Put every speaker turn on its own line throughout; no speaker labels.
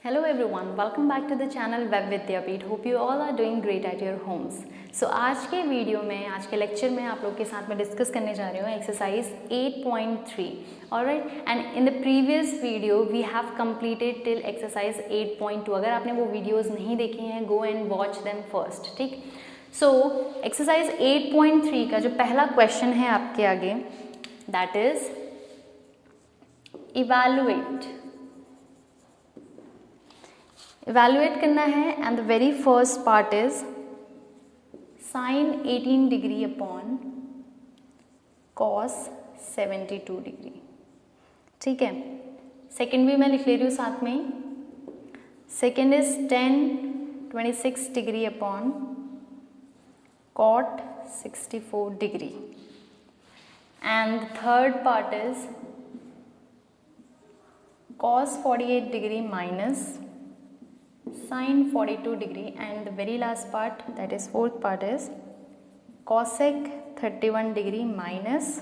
Hello everyone, welcome back to the channel Web Vidyapeeth. Hope you all are doing great at your homes. So आज के video में, आज के lecture में आप लोग के साथ में डिस्कस करने जा रही हूँ exercise 8.3. Alright, and in the previous video we have completed till exercise 8.2. अगर आपने वो वीडियोस नहीं देखी हैं, go and watch them first. ठीक. So एक्सरसाइज 8.3 का जो पहला क्वेश्चन है आपके आगे, that is evaluate करना है and the very first part is sin 18 degree upon cos 72 degree. ठीक है, सेकेंड भी मैं लिख ले रही हूँ साथ में ही. Second is tan 26 degree upon cot 64 degree and the third part is cos 48 degree minus sin 42 degree and the very last part, that is fourth part, is cosec 31 degree minus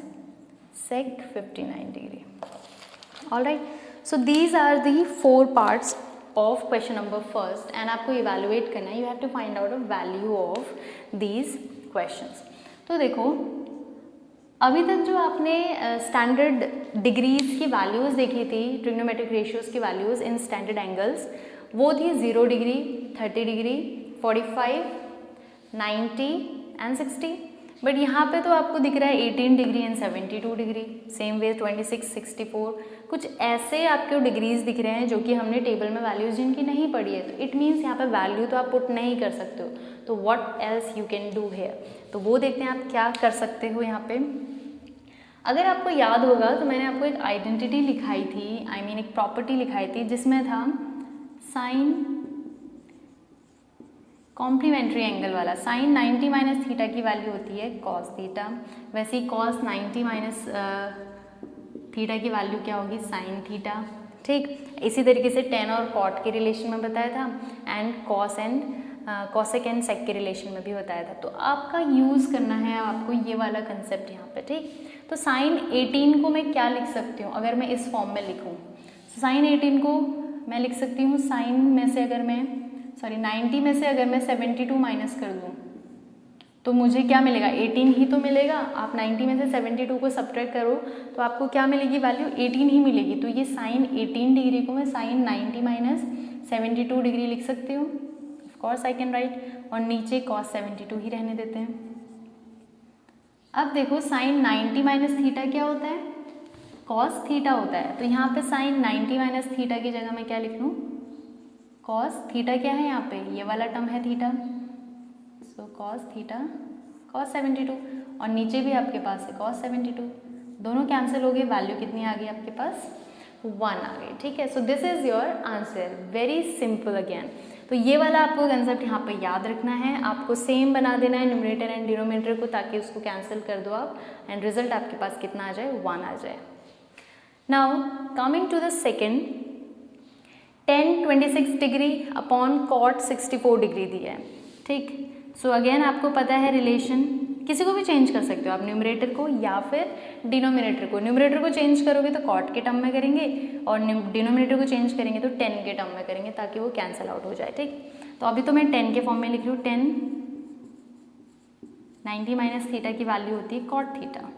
sec 59 degree. Alright, so these are the four parts of question number first and आपको evaluate करना है. You have to find out a value of these questions. तो देखो, अभी तक जो आपने standard degrees की वैल्यूज़ देखी थी, ट्रिग्नोमेट्रिक रेशियोज़ की वैल्यूज़ इन स्टैंडर्ड एंगल्स, वो थी 0 डिग्री, 30 डिग्री, 45, 90 एंड 60. बट यहाँ पे तो आपको दिख रहा है 18 degree and 72 degree. Same way 26, 64, कुछ ऐसे आपके डिग्रीज दिख रहे हैं जो कि हमने टेबल में वैल्यूज जिनकी नहीं पढ़ी है. तो इट मीन्स यहाँ पे वैल्यू तो आप पुट नहीं कर सकते हो. तो what else you can do here, तो वो देखते हैं आप क्या कर सकते हो यहाँ पे. अगर आपको याद होगा तो मैंने आपको एक आइडेंटिटी लिखाई थी, I mean एक प्रॉपर्टी लिखाई थी जिसमें था साइन कॉम्प्लीमेंट्री एंगल वाला. साइन 90 माइनस थीटा की वैल्यू होती है कॉस थीटा, वैसे ही कॉस 90 माइनस थीटा की वैल्यू क्या होगी, साइन थीटा. ठीक, इसी तरीके से टेन और कॉट के रिलेशन में बताया था एंड कॉसेक एंड सेक के रिलेशन में भी बताया था. तो आपका यूज़ करना है आपको ये वाला कंसेप्ट यहाँ पे. ठीक, तो साइन 18 को मैं क्या लिख सकती हूँ अगर मैं इस फॉर्म में लिखूँ. साइन 18 को मैं लिख सकती हूँ साइन में से अगर मैं 90 में से अगर मैं 72 माइनस कर दूँ तो मुझे क्या मिलेगा, 18 ही तो मिलेगा. आप 90 में से 72 को सब्ट्रैक्ट करो तो आपको क्या मिलेगी वैल्यू, 18 ही मिलेगी. तो ये साइन 18 डिग्री को मैं साइन 90 माइनस 72 डिग्री लिख सकती हूँ. Of course I can write, और नीचे कॉस 72 ही रहने देते हैं. अब देखो साइन 90 माइनस थीटा क्या होता है, कॉस थीटा होता है. तो यहाँ पे साइन 90 माइनस थीटा की जगह मैं क्या लिख लूँ, कॉस थीटा क्या है यहाँ पे, ये वाला टर्म है theta. So cos theta cos 72, और नीचे भी आपके पास है कॉस 72. दोनों कैंसिल हो गए, वैल्यू कितनी आ गई आपके पास, 1 आ गई. ठीक है, सो this is your answer. Very simple again. तो ये वाला आपको कंसेप्ट यहाँ पे याद रखना है. आपको सेम बना देना है न्यूमरेटर एंड डिनोमिनेटर को, ताकि उसको कैंसिल कर दो आप एंड रिजल्ट आपके पास कितना आ जाए, 1 आ जाए. Now coming to the second, tan 26 degree upon cot 64 degree दिया है. ठीक, सो अगेन आपको पता है रिलेशन, किसी को भी चेंज कर सकते हो आप, न्यूमरेटर को या फिर डिनोमिनेटर को. न्यूमरेटर को चेंज करोगे तो cot के टर्म में करेंगे और डिनोमिनेटर को चेंज करेंगे तो tan के टर्म में करेंगे, ताकि वो कैंसिल आउट हो जाए. ठीक, तो अभी तो मैं tan के फॉर्म में लिख रही हूँ. tan 90 माइनस थीटा की वैल्यू होती है cot थीटा.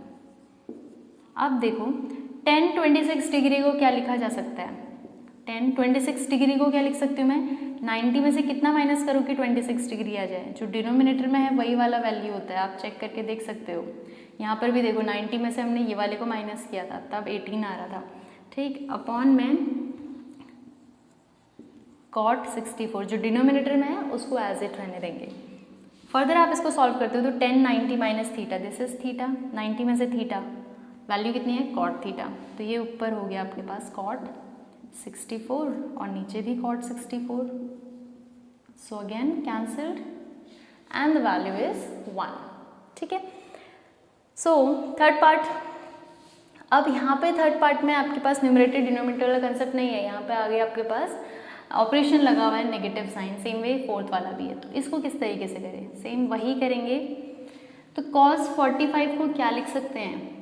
अब देखो tan 26 डिग्री को क्या लिखा जा सकता है, tan 26 डिग्री को क्या लिख सकती हूँ मैं, 90 में से कितना माइनस करो कि 26 डिग्री आ जाए. जो डिनोमिनेटर में है वही वाला वैल्यू होता है, आप चेक करके देख सकते हो. यहाँ पर भी देखो 90 में से हमने ये वाले को माइनस किया था तब 18 आ रहा था. ठीक, अपॉन में cot 64 जो डिनोमिनेटर में है उसको एज इट रहने देंगे. फर्दर आप इसको सॉल्व करते हो तो tan 90 minus theta, this is theta, 90 में से थीटा वैल्यू कितनी है, cot थीटा. तो ये ऊपर हो गया आपके पास cot 64 और नीचे भी cot 64. So again cancelled and the value is 1. ठीक है, सो थर्ड पार्ट. अब यहाँ पे थर्ड पार्ट में आपके पास न्यूमरेटर डिनोमिनेटर वाला कंसेप्ट नहीं है. यहाँ पे आगे आपके पास ऑपरेशन लगा हुआ है negative sign, same way fourth वाला भी है. तो इसको किस तरीके से करें, सेम वही करेंगे. तो cos 45 को क्या लिख सकते हैं,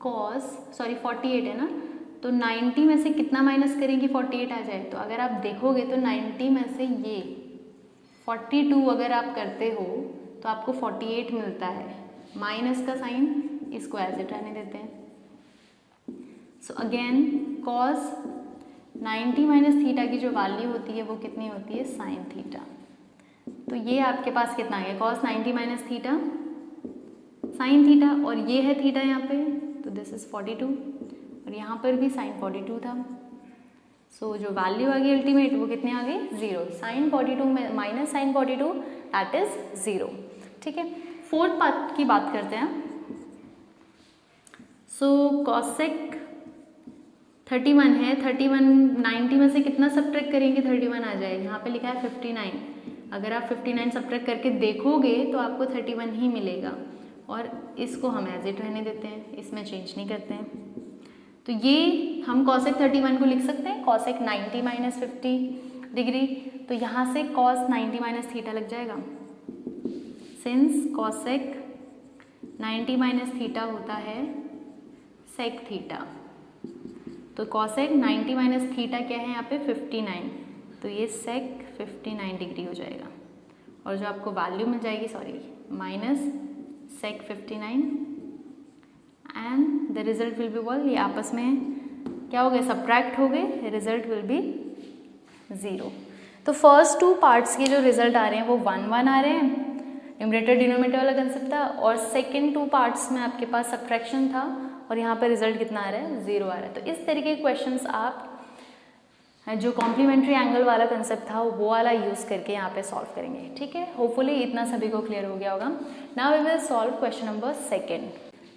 48 है ना, तो 90 में से कितना माइनस करेंगे 48 आ जाए। तो अगर आप देखोगे तो 90 में से ये 42 अगर आप करते हो तो आपको 48 मिलता है। माइनस का साइन इसको एज इट रहने देते हैं। So again cos 90 minus theta की जो वैल्यू होती है वो कितनी होती है साइन थीटा। तो ये आपके पास कितना आ गया cos 90 minus theta sine theta, और ये है थीटा यहाँ पे, तो दिस इज 42 और यहाँ पर भी साइन 42 था। सो जो वैल्यू आ गई अल्टीमेट वो कितने आ गई 0। साइन 42 में माइनस साइन 42 दैट इज 0। ठीक है, फोर्थ पार्ट की बात करते हैं। सो कॉसेक 31 है, 31 90 में से कितना सब्ट्रैक्ट करेंगे 31 आ जाएगा। यहाँ पे लिखा है 59, अगर आप 59 सब्ट्रैक्ट करके देखोगे तो आपको 31 ही मिलेगा, और इसको हम एज इट रहने देते हैं, इसमें चेंज नहीं करते हैं। तो ये हम कॉसेक 31 को लिख सकते हैं कॉसेक 90 माइनस 50 डिग्री, तो यहाँ से कॉस 90 माइनस थीटा लग जाएगा। सिंस कॉसेक 90 माइनस थीटा होता है सेक थीटा, तो कॉसेक 90 माइनस थीटा क्या है यहाँ पे 59, तो ये सेक 59 डिग्री हो जाएगा, और जो आपको वैल्यू मिल जाएगी minus sec 59 and the result will be what, ये आपस में क्या हो गए सब्ट्रैक्ट हो गए, रिजल्ट विल बी 0। तो फर्स्ट 2 पार्ट्स के जो रिजल्ट आ रहे हैं वो 1 1 आ रहे हैं, न्यूमरेटर डिनोमिनेटर वाला कंसेप्ट था, और सेकेंड 2 पार्ट्स में आपके पास सब्ट्रैक्शन था और यहाँ पर रिजल्ट कितना आ रहा है 0 आ रहा है। तो इस तरीके के क्वेश्चंस आप जो कॉम्प्लीमेंट्री एंगल वाला कंसेप्ट था वो वाला यूज़ करके यहाँ पे सॉल्व करेंगे। ठीक है, होपफुली इतना सभी को क्लियर हो गया होगा। Now we will solve question number 2।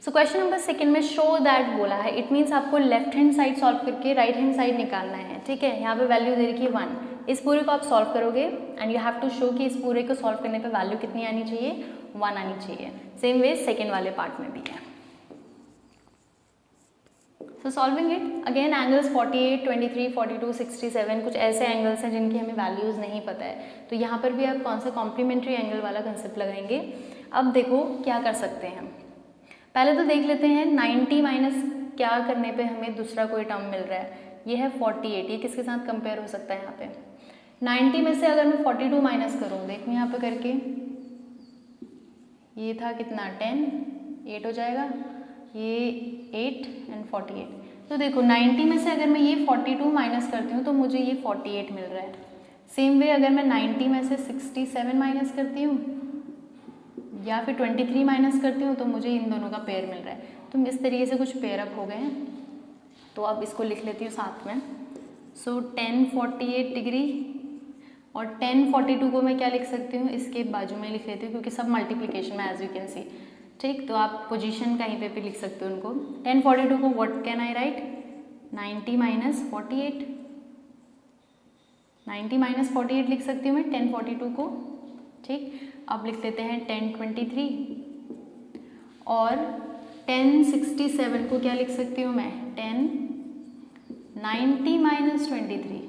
So question number 2 में शो दैट बोला है, इट मीन्स आपको लेफ्ट हैंड साइड सॉल्व करके राइट हैंड साइड निकालना है। ठीक है, यहाँ पे वैल्यू दे रखी है 1, इस पूरे को आप सॉल्व करोगे and you have to show कि इस पूरे को सॉल्व करने पे वैल्यू कितनी आनी चाहिए 1 आनी चाहिए। सेम वे सेकेंड वाले पार्ट में भी है। सो सॉल्विंग इट अगेन, एंगल्स 48, 23, 42, 67 कुछ ऐसे एंगल्स हैं जिनकी हमें वैल्यूज़ नहीं पता है, तो यहाँ पर भी आप कौन सा कॉम्प्लीमेंट्री एंगल वाला कंसेप्ट लगाएंगे। अब देखो क्या कर सकते हैं, पहले तो देख लेते हैं 90 माइनस क्या करने पे हमें दूसरा कोई टर्म मिल रहा है, ये है 48, ये किसके साथ कंपेयर हो सकता है यहाँ पे 90 में से अगर मैं 42 माइनस करूँ, देखो यहाँ पे करके ये था कितना 10, 8 हो जाएगा, ये 8 एंड 48। तो देखो 90 में से अगर मैं ये 42 माइनस करती हूँ तो मुझे ये 48 मिल रहा है। सेम वे अगर मैं 90 में से 67 माइनस करती हूँ या फिर 23 माइनस करती हूँ तो मुझे इन दोनों का पेयर मिल रहा है। तो इस तरीके से कुछ पेयर अप हो गए हैं, तो अब इसको लिख लेती हूँ साथ में। सो 10 48 डिग्री और 10 42 को मैं क्या लिख सकती हूँ, इसके बाजू में लिख लेती हूँ क्योंकि सब मल्टीप्लिकेशन में एज यू कैन सी। ठीक, तो आप पोजीशन कहीं पे भी लिख सकते हो उनको। 10 42 को what can I right 90 minus 48, 90 minus 48 लिख सकती हूँ मैं 10 42 को। ठीक, अब लिख लेते हैं 10 23 और 10 67 को क्या लिख सकती हूँ मैं 10 90 माइनस 23।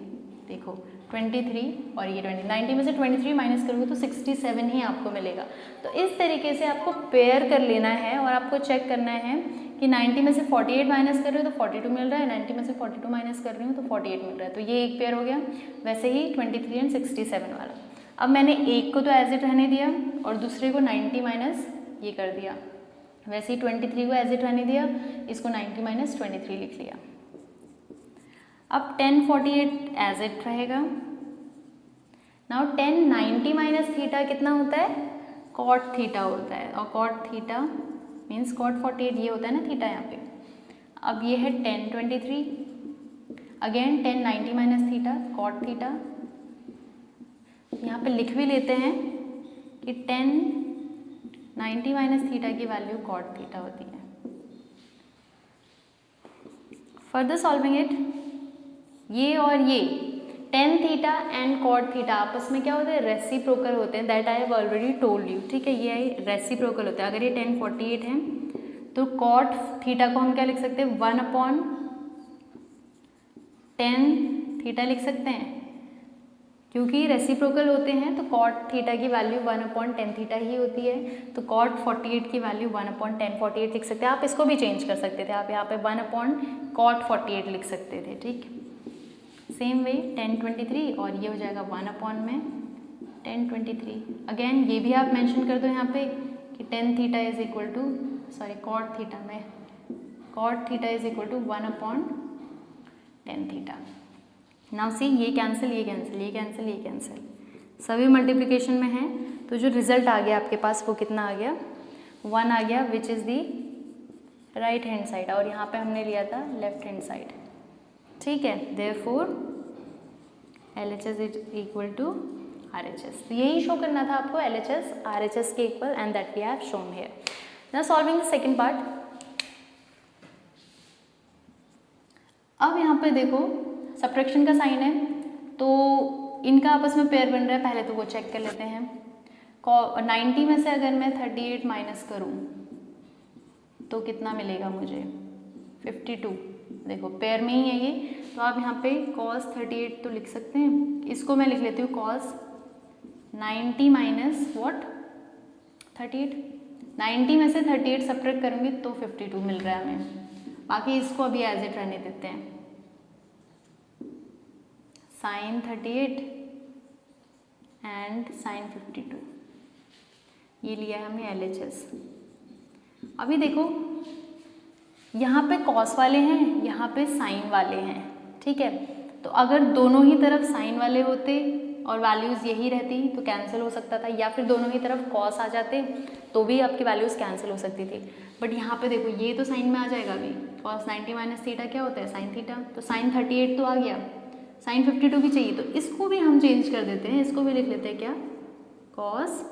देखो 23 और ये 20, 90 में से 23 माइनस करोगे तो 67 ही आपको मिलेगा। तो इस तरीके से आपको पेयर कर लेना है और आपको चेक करना है कि 90 में से 48 माइनस कर रहे हो तो 42 मिल रहा है, 90 में से 42 माइनस कर रही हूँ तो 48 मिल रहा है। तो ये एक पेयर हो गया। वैसे ही 23 एंड 67 वाला, अब मैंने एक को तो एज इट रहने दिया और दूसरे को 90 माइनस ये कर दिया। वैसे ही 23 को एज इट रहने दिया, इसको 90 माइनस 23 लिख लिया। अब 10 48 एज इट रहेगा। नाउ 10 90 माइनस थीटा कितना होता है कॉट थीटा होता है, और कॉट थीटा मीन्स कॉट 48 ये होता है ना थीटा यहाँ पे। अब ये है 10 23, again 10 90 minus theta cot theta. यहाँ पे लिख भी लेते हैं कि 10 90 माइनस थीटा की वैल्यू कॉट थीटा होती है। फर्दर सॉल्विंग इट, ये और ये 10 थीटा एंड कॉट थीटा आपस में क्या होते हैं रेसिप्रोकल होते हैं, that I have already told you. ठीक है, ये रेसिप्रोकल होता है। अगर ये 10 48 है तो कॉट थीटा को हम क्या लिख सकते हैं 1/10 थीटा लिख सकते हैं, क्योंकि रेसिप्रोकल होते हैं तो कॉट थीटा की वैल्यू 1/10 थीटा ही होती है। तो कॉट 48 की वैल्यू 1/10 48 लिख सकते हैं। आप इसको भी चेंज कर सकते थे, आप यहाँ पे 1/10 cot 48 लिख सकते थे, ठीक। सेम वे tan 23 और ये हो जाएगा 1 अपॉन में tan 23। अगेन ये भी आप मेंशन कर दो यहाँ पे कि tan theta is equal to cot theta में cot theta is equal to 1 upon tan theta. Now see ये कैंसिल, ये कैंसिल, ये कैंसिल, ये कैंसिल, सभी मल्टीप्लिकेशन में हैं, तो जो रिजल्ट आ गया आपके पास वो कितना आ गया, 1 आ गया, which is the right hand side, और यहाँ पे हमने लिया था लेफ्ट हैंड साइड, ठीक है। Therefore LHS is equal to RHS। तो यही शो करना था आपको, LHS RHS के equal, and that we have shown here. Now solving the second part. अब यहाँ पे देखो सब्ट्रैक्शन का साइन है, तो इनका आपस में पेयर बन रहा है, पहले तो वो चेक कर लेते हैं। 90 में से अगर मैं 38 माइनस करूँ तो कितना मिलेगा मुझे, 52। देखो पेयर में ही है ये, तो आप यहाँ पे cos 38 तो लिख सकते हैं, इसको मैं लिख लेती हूँ cos 90 माइनस वॉट 38। 90 में से 38 सब्ट्रैक्ट करूँगी तो 52 मिल रहा है हमें। बाकी इसको अभी एज इट रहने देते हैं, sin 38 एंड sin 52, ये लिया है हमने LHS। अभी देखो यहाँ पे cos वाले हैं, यहाँ पे sin वाले हैं, ठीक है। तो अगर दोनों ही तरफ sin वाले होते और वैल्यूज़ यही रहती तो कैंसिल हो सकता था, या फिर दोनों ही तरफ cos आ जाते तो भी आपकी वैल्यूज़ कैंसिल हो सकती थी। बट यहाँ पे देखो ये तो साइन में आ जाएगा अभी, cos 90 माइनस थीटा क्या होता है, sin थीटा, तो sin 38 तो आ गया, sin 52 भी चाहिए, तो इसको भी हम चेंज कर देते हैं, इसको भी लिख लेते हैं क्या, cos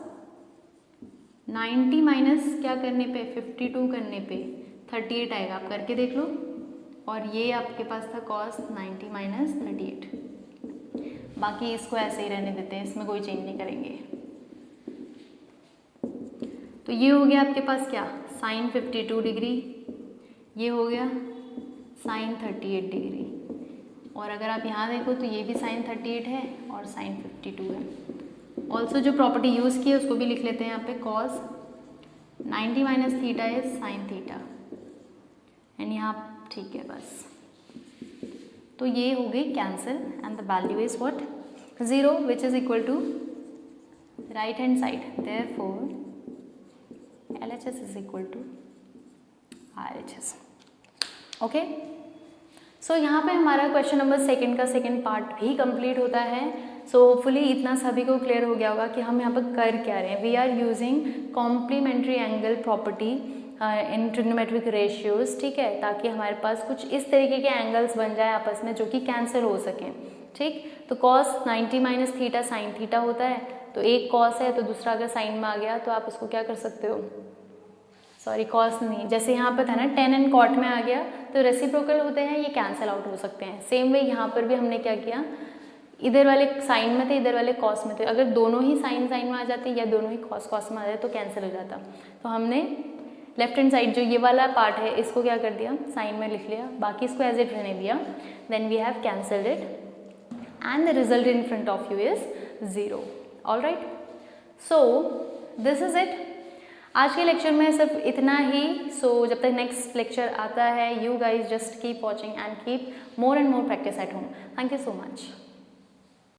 90 माइनस क्या करने पे, 52 करने पे 38 आएगा, आप करके देख लो। और ये आपके पास था cos 90 माइनस 38। बाकी इसको ऐसे ही रहने देते हैं, इसमें कोई चेंज नहीं करेंगे। तो ये हो गया आपके पास क्या, sin 52 डिग्री, ये हो गया sin 38 डिग्री, और अगर आप यहाँ देखो तो ये भी sin 38 है और sin 52 है। ऑल्सो जो प्रॉपर्टी यूज़ की है उसको भी लिख लेते हैं यहाँ पे, cos 90 minus theta is sin theta, and यहाँ ठीक है बस। तो ये हो गई cancel and the value is what, 0, which is equal to right hand side, therefore LHS is equal to RHS। Okay, so यहाँ पे हमारा क्वेश्चन नंबर सेकंड का सेकंड पार्ट भी कंप्लीट होता है। सो होपफुली इतना सभी को क्लियर हो गया होगा कि हम यहाँ पर कर क्या रहे हैं। We are using complementary angle property in trigonometric ratios, ठीक है, ताकि हमारे पास कुछ इस तरीके के एंगल्स बन जाए आपस में जो कि कैंसिल हो सकें, ठीक। तो cos 90 minus theta sin theta होता है, तो एक cos है तो दूसरा अगर साइन में आ गया तो आप उसको क्या कर सकते हो, सॉरी cos नहीं, जैसे यहाँ पर था ना tan एंड cot में आ गया, तो रेसिप्रोकल होते हैं, ये कैंसिल आउट हो सकते हैं। सेम वे यहाँ पर भी हमने क्या किया, इधर वाले साइन में थे, इधर वाले cos में थे, अगर दोनों ही साइन में आ जाते या दोनों ही cos में आ जाते तो कैंसिल हो जाता। तो हमने लेफ्ट हैंड साइड जो ये वाला पार्ट है इसको क्या कर दिया, साइन में लिख लिया, बाकी इसको एज इट रहने दिया, then we have cancelled it and the result in front of you is 0। Alright, so this is it. आज के लेक्चर में सिर्फ इतना ही। सो जब तक नेक्स्ट लेक्चर आता है, you guys just keep watching and keep more and more practice at home. Thank you so much.